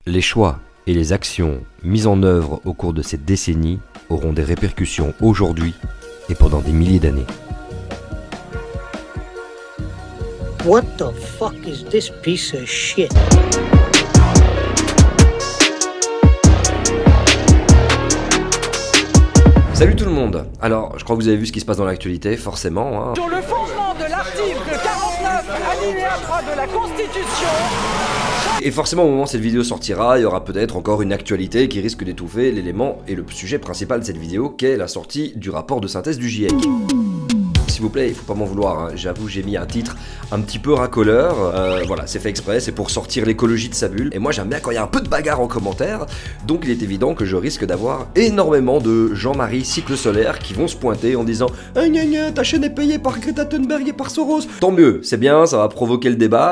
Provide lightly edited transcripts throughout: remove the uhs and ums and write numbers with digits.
Les choix et les actions mises en œuvre au cours de cette décennie auront des répercussions aujourd'hui et pendant des milliers d'années. What the fuck is this piece of shit? Salut tout le monde. Alors, je crois que vous avez vu ce qui se passe dans l'actualité, forcément. Hein. Sur le fondement de l'article 49, alinéa 3 de la Constitution. Et forcément, au moment où cette vidéo sortira, il y aura peut-être encore une actualité qui risque d'étouffer l'élément et le sujet principal de cette vidéo, qu'est la sortie du rapport de synthèse du GIEC. S'il vous plaît, il faut pas m'en vouloir, hein. J'avoue, j'ai mis un titre un petit peu racoleur, voilà, c'est fait exprès, c'est pour sortir l'écologie de sa bulle, et moi j'aime bien quand il y a un peu de bagarre en commentaire, donc il est évident que je risque d'avoir énormément de Jean-Marie Cycle Solaire qui vont se pointer en disant « Ah gna gna, ta chaîne est payée par Greta Thunberg et par Soros !» Tant mieux, c'est bien, ça va provoquer le débat.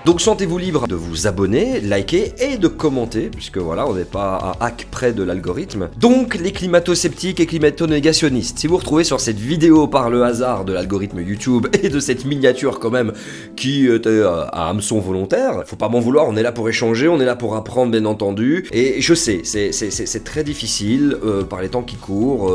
Donc sentez-vous libre de vous abonner, liker et de commenter, puisque voilà, on n'est pas à hack près de l'algorithme. Donc les climato-sceptiques et climato-négationnistes, si vous retrouvez sur cette vidéo par le hasard de l'algorithme YouTube et de cette miniature quand même qui était à hameçon volontaire, faut pas m'en vouloir, on est là pour échanger, on est là pour apprendre bien entendu, et je sais, c'est très difficile par les temps qui courent,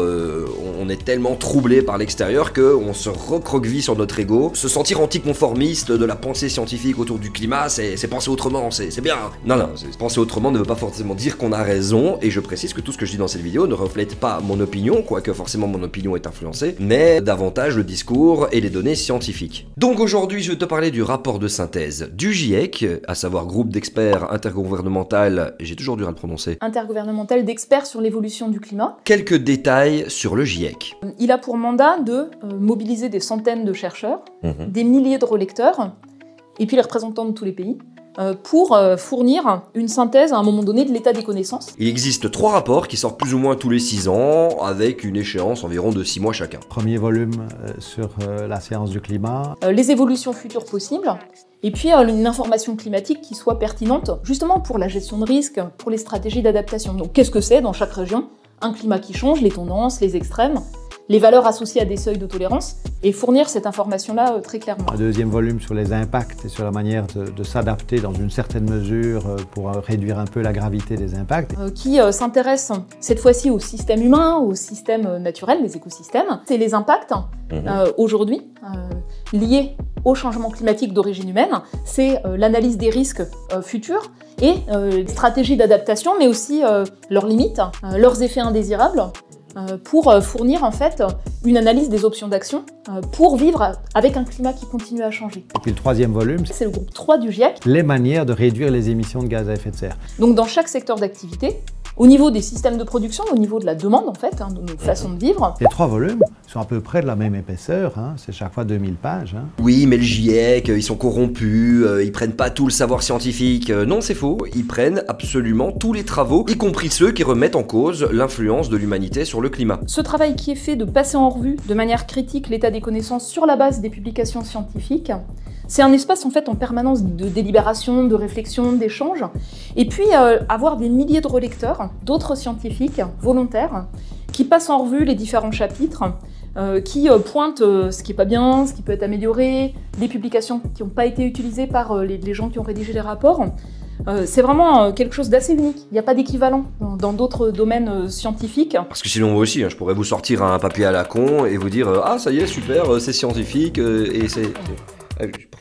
on est tellement troublé par l'extérieur qu'on se recroqueville sur notre ego, se sentir anticonformiste de la pensée scientifique autour du climat, c'est penser autrement, c'est bien. Non, penser autrement ne veut pas forcément dire qu'on a raison, et je précise que tout ce que je dis dans cette vidéo ne reflète pas mon opinion, quoique forcément mon opinion est influencée, mais davantage le discours et les données scientifiques. Donc aujourd'hui, je vais te parler du rapport de synthèse du GIEC, à savoir groupe d'experts intergouvernemental, j'ai toujours dû le prononcer, intergouvernemental d'experts sur l'évolution du climat. Quelques détails sur le GIEC. Il a pour mandat de mobiliser des centaines de chercheurs, des milliers de relecteurs, et puis les représentants de tous les pays, pour fournir une synthèse à un moment donné de l'état des connaissances. Il existe 3 rapports qui sortent plus ou moins tous les 6 ans, avec une échéance environ de 6 mois chacun. Premier volume sur la science du climat. Les évolutions futures possibles, et puis une information climatique qui soit pertinente, justement pour la gestion de risques, pour les stratégies d'adaptation. Donc qu'est-ce que c'est dans chaque région? Un climat qui change, les tendances, les extrêmes, les valeurs associées à des seuils de tolérance, et fournir cette information-là très clairement. Un deuxième volume sur les impacts et sur la manière de s'adapter dans une certaine mesure pour réduire un peu la gravité des impacts. Qui s'intéresse cette fois-ci au système humain, au système naturel, les écosystèmes. C'est les impacts aujourd'hui liés au changement climatique d'origine humaine, c'est l'analyse des risques futurs et les stratégies d'adaptation, mais aussi leurs limites, leurs effets indésirables, pour fournir en fait une analyse des options d'action pour vivre avec un climat qui continue à changer. Et puis le troisième volume, c'est le groupe 3 du GIEC. Les manières de réduire les émissions de gaz à effet de serre. Donc dans chaque secteur d'activité, au niveau des systèmes de production, au niveau de la demande en fait, de nos façons de vivre. Les 3 volumes sont à peu près de la même épaisseur, c'est chaque fois 2000 pages. Oui, mais le GIEC, ils sont corrompus, ils prennent pas tout le savoir scientifique. Non, c'est faux, ils prennent absolument tous les travaux, y compris ceux qui remettent en cause l'influence de l'humanité sur le climat. Ce travail qui est fait de passer en revue de manière critique l'état des connaissances sur la base des publications scientifiques, c'est un espace en fait en permanence de délibération, de réflexion, d'échange, et puis avoir des milliers de relecteurs, d'autres scientifiques volontaires, qui passent en revue les différents chapitres, qui pointent ce qui n'est pas bien, ce qui peut être amélioré, des publications qui n'ont pas été utilisées par les gens qui ont rédigé les rapports. C'est vraiment quelque chose d'assez unique, il n'y a pas d'équivalent dans d'autres domaines scientifiques. Parce que sinon moi aussi, je pourrais vous sortir un papier à la con et vous dire « Ah ça y est, super, c'est scientifique et c'est... »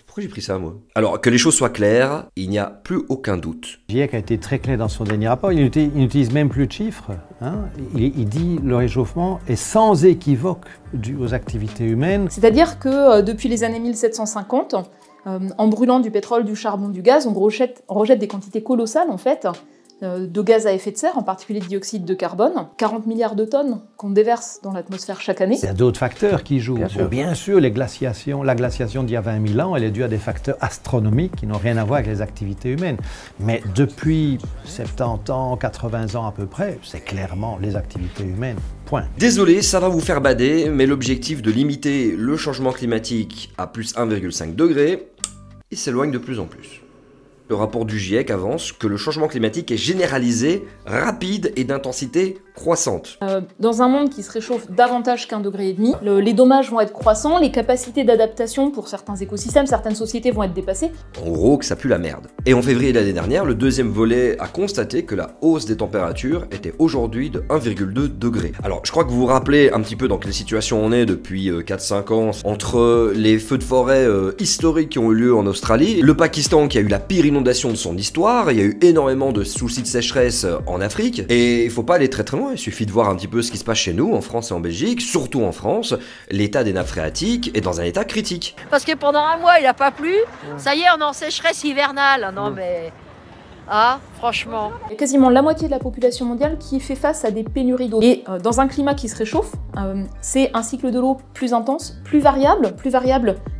Pourquoi j'ai pris ça, moi? Alors, que les choses soient claires, il n'y a plus aucun doute. GIEC a été très clair dans son dernier rapport, il n'utilise même plus de chiffres. Il dit le réchauffement est sans équivoque dû aux activités humaines. C'est-à-dire que depuis les années 1750, en brûlant du pétrole, du charbon, du gaz, on rejette des quantités colossales, en fait, de gaz à effet de serre, en particulier de dioxyde de carbone, 40 milliards de tonnes qu'on déverse dans l'atmosphère chaque année. Il y a d'autres facteurs qui jouent. Bien sûr, la glaciation d'il y a 20 000 ans, elle est due à des facteurs astronomiques qui n'ont rien à voir avec les activités humaines. Mais depuis 70 ans, 80 ans à peu près, c'est clairement les activités humaines. Point. Désolé, ça va vous faire bader, mais l'objectif de limiter le changement climatique à plus 1,5 degré, il s'éloigne de plus en plus. le rapport du GIEC avance que le changement climatique est généralisé, rapide et d'intensité croissante. Dans un monde qui se réchauffe davantage qu'1,5 degré, les dommages vont être croissants, les capacités d'adaptation pour certains écosystèmes, certaines sociétés vont être dépassées. En gros, que ça pue la merde. Et en février de l'année dernière, le deuxième volet a constaté que la hausse des températures était aujourd'hui de 1,2 degré. Alors, je crois que vous vous rappelez un petit peu dans quelle situation on est depuis 4-5 ans, entre les feux de forêt historiques qui ont eu lieu en Australie, le Pakistan qui a eu la pire inondation de son histoire, il y a eu énormément de soucis de sécheresse en Afrique, et il faut pas aller très très loin, il suffit de voir un petit peu ce qui se passe chez nous, en France et en Belgique, surtout en France, l'état des nappes phréatiques est dans un état critique. Parce que pendant un mois il n'a pas plu, ça y est on est en sécheresse hivernale, non mais... Ah, franchement. Il y a quasiment la moitié de la population mondiale qui fait face à des pénuries d'eau. Et dans un climat qui se réchauffe, c'est un cycle de l'eau plus intense, plus variable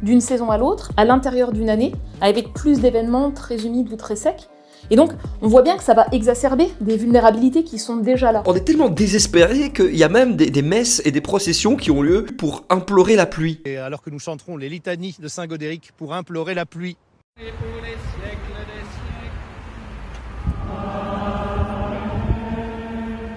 d'une saison à l'autre, à l'intérieur d'une année, avec plus d'événements très humides ou très secs. Et donc, on voit bien que ça va exacerber des vulnérabilités qui sont déjà là. On est tellement désespérés qu'il y a même des messes et des processions qui ont lieu pour implorer la pluie. Et alors que nous chanterons les litanies de Saint Godéric pour implorer la pluie. Et pour les siècles des siècles.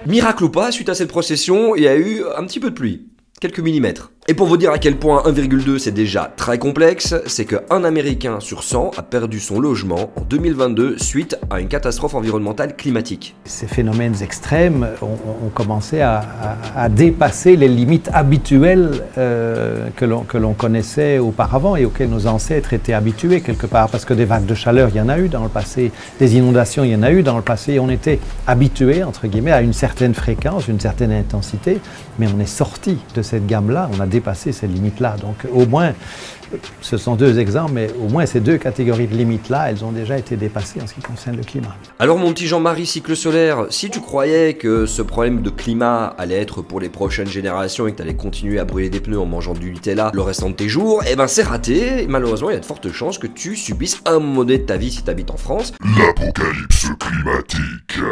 Miracle ou pas, suite à cette procession, il y a eu un petit peu de pluie. Quelques millimètres. Et pour vous dire à quel point 1,2 c'est déjà très complexe, c'est qu'un Américain sur 100 a perdu son logement en 2022 suite à une catastrophe environnementale climatique. Ces phénomènes extrêmes ont commencé à dépasser les limites habituelles que l'on connaissait auparavant et auxquelles nos ancêtres étaient habitués quelque part. Parce que des vagues de chaleur, il y en a eu dans le passé, des inondations, il y en a eu dans le passé. On était habitués, entre guillemets, à une certaine fréquence, une certaine intensité, mais on est sorti de cette gamme-là, on a dépassé ces limites-là. Donc au moins, ce sont deux exemples, mais au moins ces deux catégories de limites-là, elles ont déjà été dépassées en ce qui concerne le climat. Alors mon petit Jean-Marie cycle solaire, si tu croyais que ce problème de climat allait être pour les prochaines générations et que tu allais continuer à brûler des pneus en mangeant du Nutella le restant de tes jours, eh ben c'est raté. Malheureusement, il y a de fortes chances que tu subisses un moment donné de ta vie si tu habites en France. L'apocalypse climatique.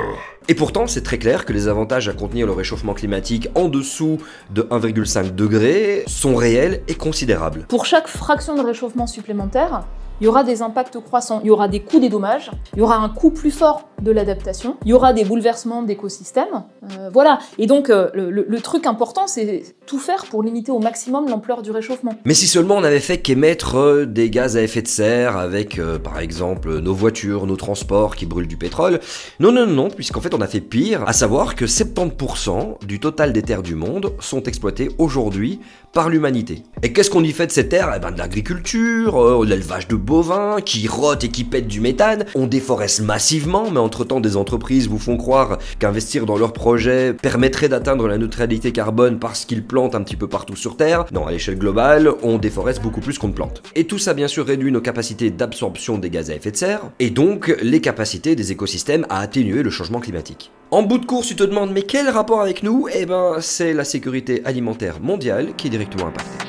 Et pourtant, c'est très clair que les avantages à contenir le réchauffement climatique en dessous de 1,5 degré sont réels et considérables. Pour chaque fraction de réchauffement supplémentaire, il y aura des impacts croissants, il y aura des coûts des dommages, il y aura un coût plus fort de l'adaptation, il y aura des bouleversements d'écosystèmes, voilà. Et donc le truc important, c'est tout faire pour limiter au maximum l'ampleur du réchauffement. Mais si seulement on avait fait qu'émettre des gaz à effet de serre avec, par exemple, nos voitures, nos transports qui brûlent du pétrole, non, puisqu'en fait on a fait pire, à savoir que 70% du total des terres du monde sont exploitées aujourd'hui par l'humanité. Et qu'est-ce qu'on y fait de ces terres? Eh ben de l'agriculture, l'élevage de bovins, qui rotent et qui pètent du méthane, on déforeste massivement, mais entre-temps des entreprises vous font croire qu'investir dans leurs projets permettrait d'atteindre la neutralité carbone parce qu'ils plantent un petit peu partout sur Terre. Non, à l'échelle globale, on déforeste beaucoup plus qu'on ne plante. Et tout ça bien sûr réduit nos capacités d'absorption des gaz à effet de serre, et donc les capacités des écosystèmes à atténuer le changement climatique. En bout de course, tu te demandes, mais quel rapport avec nous? Eh ben, c'est la sécurité alimentaire mondiale qui est directement impactée.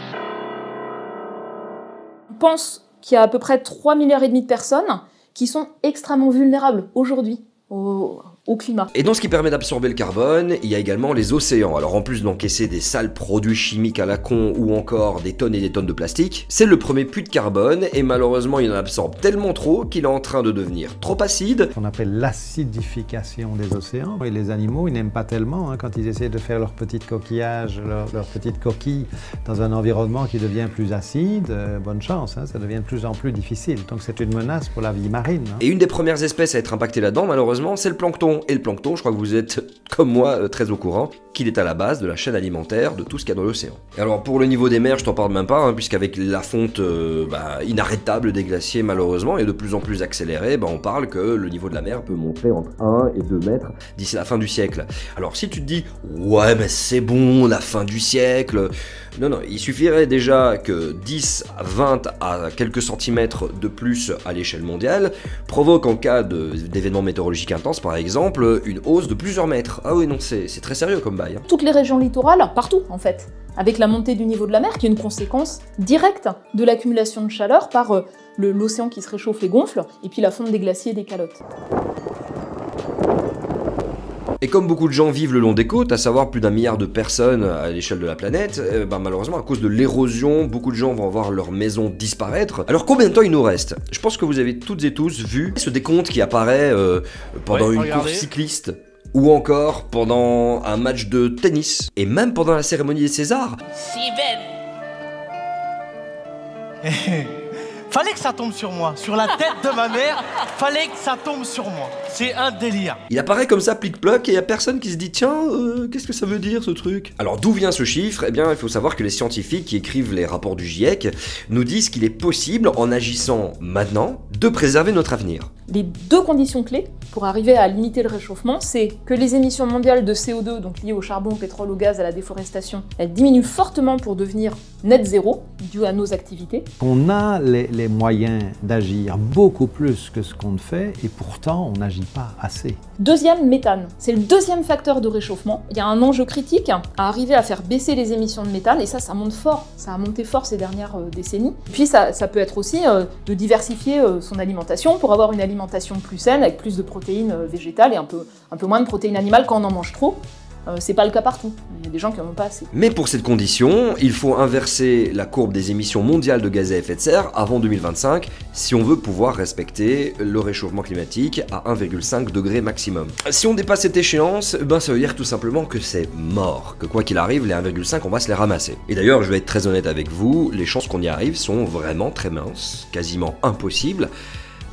On pense qu'il y a à peu près 3,5 milliards de personnes qui sont extrêmement vulnérables aujourd'hui au climat. Et dans ce qui permet d'absorber le carbone, il y a également les océans. Alors en plus d'encaisser des sales produits chimiques à la con ou encore des tonnes et des tonnes de plastique, c'est le premier puits de carbone et malheureusement il en absorbe tellement trop qu'il est en train de devenir trop acide. On appelle l'acidification des océans et les animaux ils n'aiment pas tellement quand ils essaient de faire leurs petits coquillages, leurs petites coquilles dans un environnement qui devient plus acide, bonne chance, ça devient de plus en plus difficile. Donc c'est une menace pour la vie marine. Et une des premières espèces à être impactée là-dedans malheureusement c'est le plancton. Et le plancton, je crois que vous êtes, comme moi, très au courant, qu'il est à la base de la chaîne alimentaire de tout ce qu'il y a dans l'océan. Et alors pour le niveau des mers, je t'en parle même pas, puisqu'avec la fonte inarrêtable des glaciers malheureusement, et de plus en plus accélérée, on parle que le niveau de la mer peut monter entre 1 et 2 mètres d'ici la fin du siècle. Alors si tu te dis, ouais mais c'est bon, la fin du siècle... Non, il suffirait déjà que 10 à 20 à quelques centimètres de plus à l'échelle mondiale provoque en cas d'événements météorologiques intenses par exemple, une hausse de plusieurs mètres. Ah oui non, c'est très sérieux comme bail. Toutes les régions littorales, partout en fait, avec la montée du niveau de la mer qui est une conséquence directe de l'accumulation de chaleur par l'océan qui se réchauffe et gonfle, et puis la fonte des glaciers et des calottes. Et comme beaucoup de gens vivent le long des côtes, à savoir plus d'1 milliard de personnes à l'échelle de la planète, malheureusement à cause de l'érosion, beaucoup de gens vont voir leur maison disparaître. Alors combien de temps il nous reste? Je pense que vous avez toutes et tous vu ce décompte qui apparaît pendant une course cycliste, ou encore pendant un match de tennis, et même pendant la cérémonie des Césars. Fallait que ça tombe sur moi, sur la tête de ma mère, fallait que ça tombe sur moi. C'est un délire. Il apparaît comme ça, plic-ploc, et il y a personne qui se dit tiens, qu'est-ce que ça veut dire ce truc? Alors d'où vient ce chiffre? Eh bien, il faut savoir que les scientifiques qui écrivent les rapports du GIEC nous disent qu'il est possible, en agissant maintenant, de préserver notre avenir. Les deux conditions clés pour arriver à limiter le réchauffement, c'est que les émissions mondiales de CO2, donc liées au charbon, au pétrole, au gaz, à la déforestation, elles diminuent fortement pour devenir net zéro, dû à nos activités. On a les moyens d'agir beaucoup plus que ce qu'on fait, et pourtant on n'agit pas assez. Deuxième, méthane. C'est le deuxième facteur de réchauffement. Il y a un enjeu critique à arriver à faire baisser les émissions de méthane, et ça monte fort. Ça a monté fort ces dernières décennies. Puis ça peut être aussi de diversifier son alimentation pour avoir une alimentation plus saine, avec plus de protéines végétales et un peu moins de protéines animales quand on en mange trop. C'est pas le cas partout, il y a des gens qui en ont pas assez. Mais pour cette condition, il faut inverser la courbe des émissions mondiales de gaz à effet de serre avant 2025 si on veut pouvoir respecter le réchauffement climatique à 1,5 degré maximum. Si on dépasse cette échéance, ça veut dire tout simplement que c'est mort, que quoi qu'il arrive, les 1,5 on va se les ramasser. Et d'ailleurs, je vais être très honnête avec vous, les chances qu'on y arrive sont vraiment très minces, quasiment impossibles,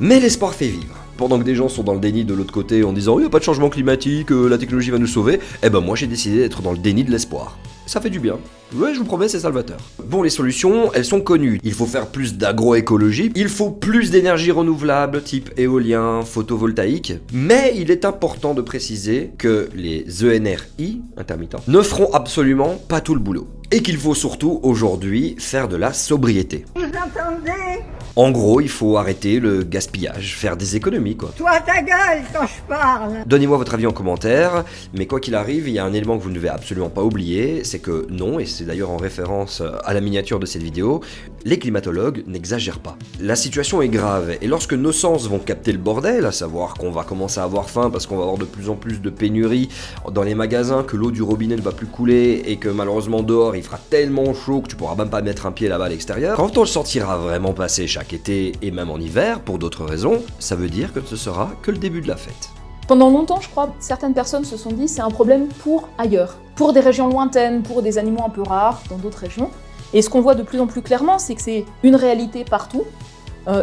mais l'espoir fait vivre. Pendant que des gens sont dans le déni de l'autre côté en disant « il n'y a pas de changement climatique, la technologie va nous sauver », moi j'ai décidé d'être dans le déni de l'espoir. Ça fait du bien. Ouais, je vous promets, c'est salvateur. Bon, les solutions, elles sont connues. Il faut faire plus d'agroécologie, il faut plus d'énergie renouvelable, type éolien, photovoltaïque, mais il est important de préciser que les ENRI, intermittents, ne feront absolument pas tout le boulot. Et qu'il faut surtout, aujourd'hui, faire de la sobriété. Vous entendez ? En gros, il faut arrêter le gaspillage, faire des économies, quoi. Toi ta gueule quand je parle. Donnez-moi votre avis en commentaire, mais quoi qu'il arrive, il y a un élément que vous ne devez absolument pas oublier, c'est que non, et c'est d'ailleurs en référence à la miniature de cette vidéo, les climatologues n'exagèrent pas. La situation est grave, et lorsque nos sens vont capter le bordel, à savoir qu'on va commencer à avoir faim parce qu'on va avoir de plus en plus de pénuries dans les magasins, que l'eau du robinet ne va plus couler, et que malheureusement dehors il fera tellement chaud que tu pourras même pas mettre un pied là-bas à l'extérieur, quand on le sentira vraiment passer chaque été et même en hiver, pour d'autres raisons, ça veut dire que ce sera que le début de la fête. Pendant longtemps, je crois, certaines personnes se sont dit c'est un problème pour ailleurs, pour des régions lointaines, pour des animaux un peu rares dans d'autres régions. Et ce qu'on voit de plus en plus clairement, c'est que c'est une réalité partout,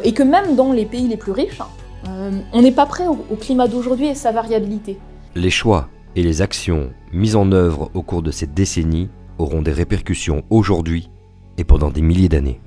et que même dans les pays les plus riches, on n'est pas prêt au climat d'aujourd'hui et sa variabilité. Les choix et les actions mises en œuvre au cours de cette décennie auront des répercussions aujourd'hui et pendant des milliers d'années.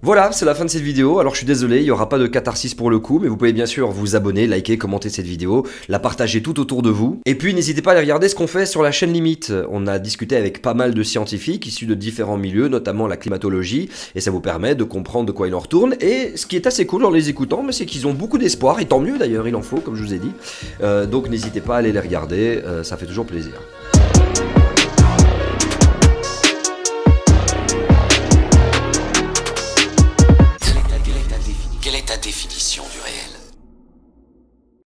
Voilà, c'est la fin de cette vidéo. Alors je suis désolé, il n'y aura pas de catharsis pour le coup, mais vous pouvez bien sûr vous abonner, liker, commenter cette vidéo, la partager tout autour de vous. Et puis n'hésitez pas à aller regarder ce qu'on fait sur la chaîne Limite. On a discuté avec pas mal de scientifiques issus de différents milieux, notamment la climatologie, et ça vous permet de comprendre de quoi il en retourne. Et ce qui est assez cool en les écoutant, c'est qu'ils ont beaucoup d'espoir, et tant mieux d'ailleurs, il en faut, comme je vous ai dit. Donc n'hésitez pas à aller les regarder, ça fait toujours plaisir. Quelle est ta définition du réel ?